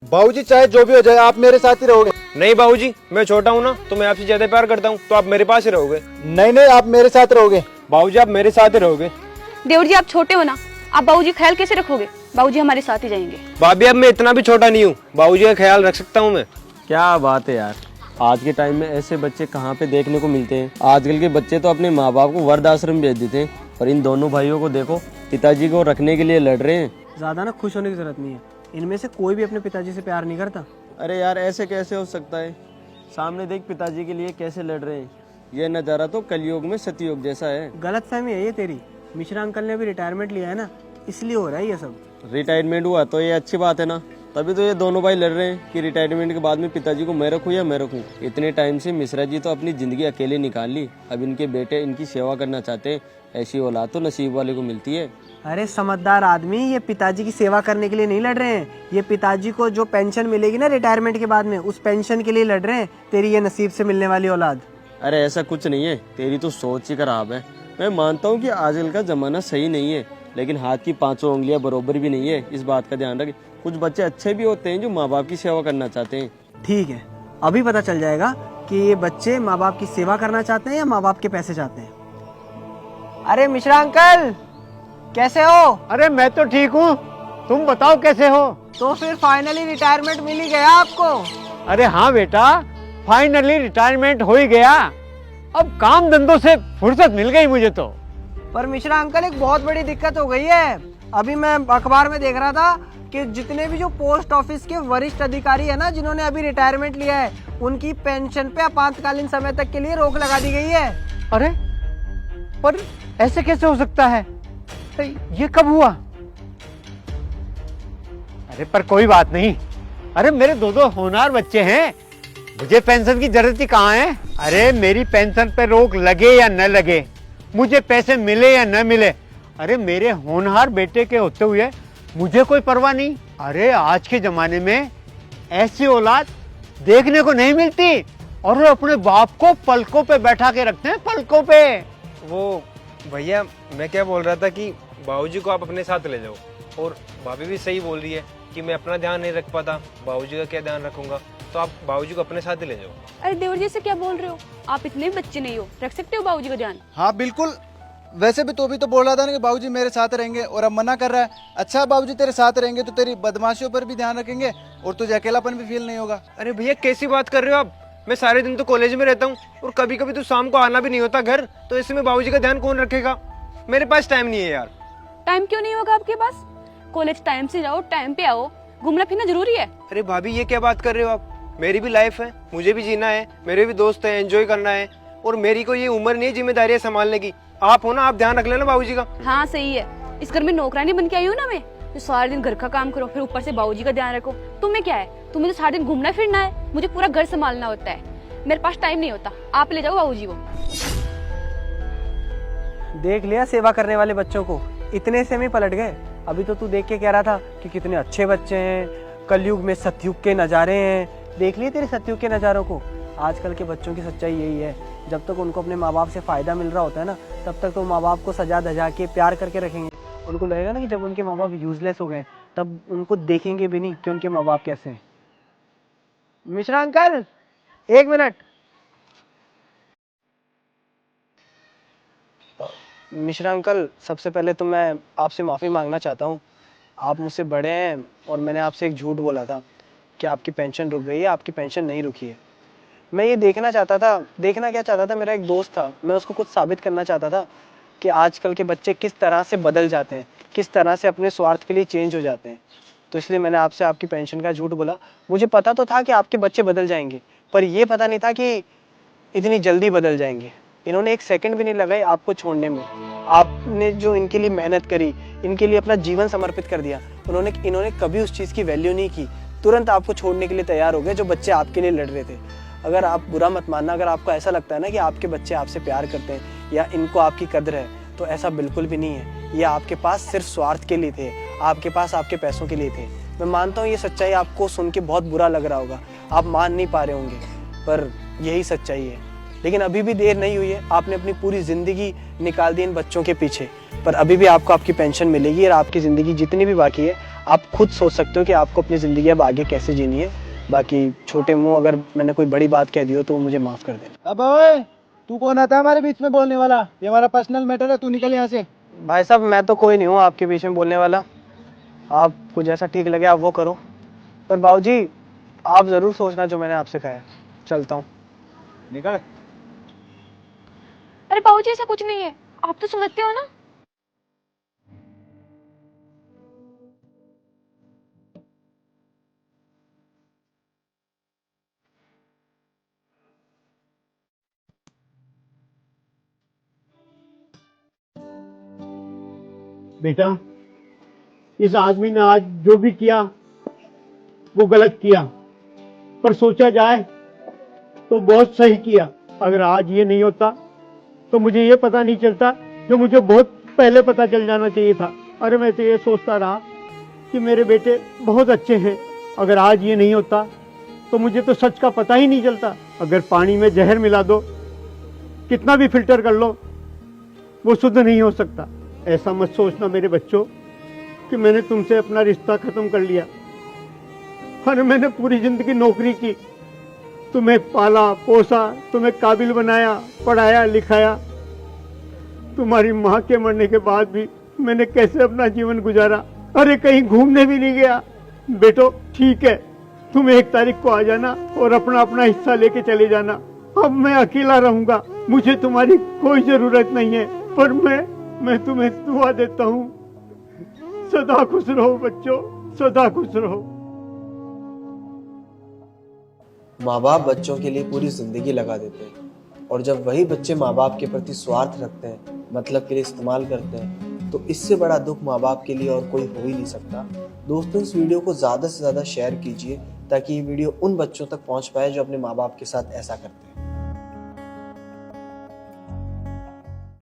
बाबूजी चाहे जो भी हो जाए आप मेरे साथ ही रहोगे। नहीं बाबूजी, मैं छोटा हूँ ना, तो मैं आपसे ज्यादा प्यार करता हूँ, तो आप मेरे पास ही रहोगे। नहीं नहीं, आप मेरे साथ रहोगे। बाबूजी आप मेरे साथ ही रहोगे। देवर जी आप छोटे हो ना, आप बाबूजी ख्याल कैसे रखोगे? बाबूजी हमारे साथ ही जाएंगे। भाभी अब मैं इतना भी छोटा नहीं हूँ, बाबूजी का ख्याल रख सकता हूँ मैं। क्या बात है यार, आज के टाइम में ऐसे बच्चे कहाँ पे देखने को मिलते हैं। आजकल के बच्चे तो अपने माँ बाप को वृद्धाश्रम भेज देते हैं, और इन दोनों भाइयों को देखो, पिताजी को रखने के लिए लड़ रहे हैं। ज़्यादा ना खुश होने की जरूरत नहीं है, इनमें से कोई भी अपने पिताजी से प्यार नहीं करता। अरे यार ऐसे कैसे हो सकता है, सामने देख पिताजी के लिए कैसे लड़ रहे हैं। ये नज़ारा तो कलयुग में सतयुग जैसा है। गलत फहमी है ये तेरी। मिश्रा अंकल ने भी रिटायरमेंट लिया है ना, इसलिए हो रहा है ये सब। रिटायरमेंट हुआ तो ये अच्छी बात है ना, तभी तो ये दोनों भाई लड़ रहे हैं कि रिटायरमेंट के बाद में पिताजी को मैं रखूं या मैं रखूं। इतने टाइम से मिश्रा जी तो अपनी जिंदगी अकेले निकाल ली, अब इनके बेटे इनकी सेवा करना चाहते हैं। ऐसी औलाद तो नसीब वाले को मिलती है। अरे समझदार आदमी, ये पिताजी की सेवा करने के लिए नहीं लड़ रहे हैं, ये पिताजी को जो पेंशन मिलेगी ना रिटायरमेंट के बाद में, उस पेंशन के लिए लड़ रहे हैं, तेरी ये नसीब से मिलने वाली औलाद। अरे ऐसा कुछ नहीं है, तेरी तो सोच ही खराब है। मैं मानता हूँ कि आजकल का जमाना सही नहीं है, लेकिन हाथ की पांचों उंगलियां बराबर भी नहीं है, इस बात का ध्यान रख। कुछ बच्चे अच्छे भी होते हैं जो माँ बाप की सेवा करना चाहते हैं। ठीक है, अभी पता चल जाएगा कि ये बच्चे माँ बाप की सेवा करना चाहते हैं या माँ बाप के पैसे चाहते हैं। अरे मिश्रा अंकल कैसे हो? अरे मैं तो ठीक हूँ, तुम बताओ कैसे हो? तो फिर फाइनली रिटायरमेंट मिल ही गया आपको? अरे हाँ बेटा, फाइनली रिटायरमेंट हो ही गया। अब काम धंधों से फुर्सत मिल गई मुझे तो। पर मिश्रा अंकल एक बहुत बड़ी दिक्कत हो गई है। अभी मैं अखबार में देख रहा था कि जितने भी जो पोस्ट ऑफिस के वरिष्ठ अधिकारी है ना, जिन्होंने अभी रिटायरमेंट लिया है, उनकी पेंशन पे आपातकालीन समय तक के लिए रोक लगा दी गई है। अरे पर ऐसे कैसे हो सकता है? ये कब हुआ? अरे पर कोई बात नहीं, अरे मेरे दो होनहार बच्चे हैं, मुझे पेंशन की जरूरत ही कहाँ है। अरे मेरी पेंशन पे रोक लगे या न लगे, मुझे पैसे मिले या न मिले, अरे मेरे होनहार बेटे के होते हुए मुझे कोई परवाह नहीं। अरे आज के जमाने में ऐसी औलाद देखने को नहीं मिलती, और वो अपने बाप को पलकों पे बैठा के रखते हैं, पलकों पे। वो भैया मैं क्या बोल रहा था कि बाबूजी को आप अपने साथ ले जाओ, और भाभी भी सही बोल रही है कि मैं अपना ध्यान नहीं रख पाता, बाबूजी का क्या ध्यान रखूंगा, तो आप बाबूजी को अपने साथ ही ले जाओ। अरे देवर जी से क्या बोल रहे हो? आप इतने भी बच्चे नहीं हो, रख सकते हो बाबूजी का ध्यान। हाँ बिल्कुल, वैसे भी तो भी तो बोल रहा था ना कि बाबूजी मेरे साथ रहेंगे, और अब मना कर रहा है। अच्छा बाबूजी तेरे साथ रहेंगे तो तेरी बदमाशियों पर भी ध्यान रखेंगे, और तुझे अकेलापन भी फील नहीं होगा। अरे भैया कैसी बात कर रहे हो आप? मैं सारे दिन तो कॉलेज में रहता हूँ, और कभी कभी तो शाम को आना भी नहीं होता घर, तो इसमें बाबूजी का ध्यान कौन रखेगा? मेरे पास टाइम नहीं है यार। टाइम क्यों नहीं होगा आपके पास? कॉलेज टाइम से जाओ, टाइम पे आओ, घूमना फिरना जरूरी है। अरे भाभी ये क्या बात कर रहे हो आप? मेरी भी लाइफ है, मुझे भी जीना है, मेरे भी दोस्त हैं, एंजॉय करना है, और मेरी को ये उम्र नहीं है जिम्मेदारियां संभालने की। आप हो ना, आप ध्यान रख लेना बाबूजी का। हाँ सही है, इस घर में नौकरानी बन के आई हूँ ना मैं, जो सारा दिन घर का काम करो, फिर ऊपर से बाबूजी का ध्यान रखो। तुम्हें क्या है, तुम्हें तो सारा दिन घूमना फिरना है, मुझे पूरा घर संभालना होता है, मेरे पास टाइम नहीं होता। आप ले जाओ बाबूजी को। देख लिया सेवा करने वाले बच्चों को, इतने से में पलट गए। अभी तो तू देख के कह रहा था कि कितने अच्छे बच्चे हैं, कलयुग में सतयुग के नज़ारे हैं। देख लिए तेरे सतयुग के नज़ारों को। आजकल के बच्चों की सच्चाई यही है, जब तक उनको अपने माँ बाप से फ़ायदा मिल रहा होता है ना, तब तक तो माँ बाप को सजा धजा के प्यार करके रखेंगे। उनको लगेगा ना कि जब उनके माँ बाप यूजलेस हो गए, तब उनको देखेंगे भी नहीं कि उनके माँ बाप कैसे हैं। मिश्रा अंकल एक मिनट। मिश्रा अंकल, सबसे पहले तो मैं आपसे माफ़ी मांगना चाहता हूँ। आप मुझसे बड़े हैं, और मैंने आपसे एक झूठ बोला था कि आपकी पेंशन रुक गई है। आपकी पेंशन नहीं रुकी है। मैं ये देखना चाहता था, देखना क्या चाहता था, मेरा एक दोस्त था, मैं उसको कुछ साबित करना चाहता था कि आजकल के बच्चे किस तरह से बदल जाते हैं, किस तरह से अपने स्वार्थ के लिए चेंज हो जाते हैं। तो इसलिए मैंने आपसे आपकी पेंशन का झूठ बोला। मुझे पता तो था कि आपके बच्चे बदल जाएंगे, पर ये पता नहीं था कि इतनी जल्दी बदल जाएंगे। इन्होंने एक सेकंड भी नहीं लगाई आपको छोड़ने में। आपने जो इनके लिए मेहनत करी, इनके लिए अपना जीवन समर्पित कर दिया, इन्होंने कभी उस चीज़ की वैल्यू नहीं की। तुरंत आपको छोड़ने के लिए तैयार हो गए, जो बच्चे आपके लिए लड़ रहे थे। अगर आप बुरा मत मानना, अगर आपको ऐसा लगता है ना कि आपके बच्चे आपसे प्यार करते हैं या इनको आपकी कदर है, तो ऐसा बिल्कुल भी नहीं है। ये आपके पास सिर्फ स्वार्थ के लिए थे, आपके पास आपके पैसों के लिए थे। मैं मानता हूँ ये सच्चाई आपको सुन के बहुत बुरा लग रहा होगा, आप मान नहीं पा रहे होंगे, पर यही सच्चाई है। लेकिन अभी भी देर नहीं हुई है। आपने अपनी पूरी ज़िंदगी निकाल दी इन बच्चों के पीछे। पर अभी भी आपको आपकी पेंशन मिलेगी और आपकी ज़िंदगी जितनी भी बाकी है आप खुद सोच सकते हो कि आपको अपनी ज़िंदगी अब आगे कैसे जीनी है। बाकी छोटे मुंह अगर मैंने कोई बड़ी बात कह दी हो तो मुझे माफ़ कर देना। अब ओए, तू कौन आता है हमारे बीच में बोलने वाला? ये हमारा पर्सनल मैटर है, तू निकल यहाँ से। भाई साहब मैं तो कोई नहीं हूँ आपके बीच में बोलने वाला, आपको जैसा ठीक लगे आप वो करो, पर बाबूजी आप ज़रूर सोचना जो मैंने आपसे कहा है। चलता हूँ। निकल। अरे बाबूजी ऐसा कुछ नहीं है, आप तो समझते हो ना। बेटा, इस आदमी ने आज जो भी किया वो गलत किया, पर सोचा जाए तो बहुत सही किया। अगर आज ये नहीं होता तो मुझे ये पता नहीं चलता जो मुझे बहुत पहले पता चल जाना चाहिए था। अरे मैं तो ये सोचता रहा कि मेरे बेटे बहुत अच्छे हैं। अगर आज ये नहीं होता तो मुझे तो सच का पता ही नहीं चलता। अगर पानी में जहर मिला दो, कितना भी फिल्टर कर लो, वो शुद्ध नहीं हो सकता। ऐसा मत सोचना मेरे बच्चों कि मैंने तुमसे अपना रिश्ता खत्म कर लिया। अरे मैंने पूरी जिंदगी नौकरी की, तुम्हें पाला पोसा, तुम्हें काबिल बनाया, पढ़ाया लिखाया। तुम्हारी माँ के मरने के बाद भी मैंने कैसे अपना जीवन गुजारा। अरे कहीं घूमने भी नहीं गया। बेटो ठीक है, तुम 1 तारीख को आ जाना और अपना अपना हिस्सा लेके चले जाना। अब मैं अकेला रहूंगा, मुझे तुम्हारी कोई जरूरत नहीं है, पर मैं तुम्हें दुआ देता हूँ। सदा खुश रहो बच्चों, सदा खुश रहो। माँ बाप बच्चों के लिए पूरी जिंदगी लगा देते हैं, और जब वही बच्चे माँ बाप के प्रति स्वार्थ रखते हैं, मतलब के लिए इस्तेमाल करते हैं, तो इससे बड़ा दुख माँ बाप के लिए और कोई हो ही नहीं सकता। दोस्तों, इस वीडियो को ज़्यादा से ज़्यादा शेयर कीजिए ताकि ये वीडियो उन बच्चों तक पहुँच पाए जो अपने माँ बाप के साथ ऐसा करते हैं।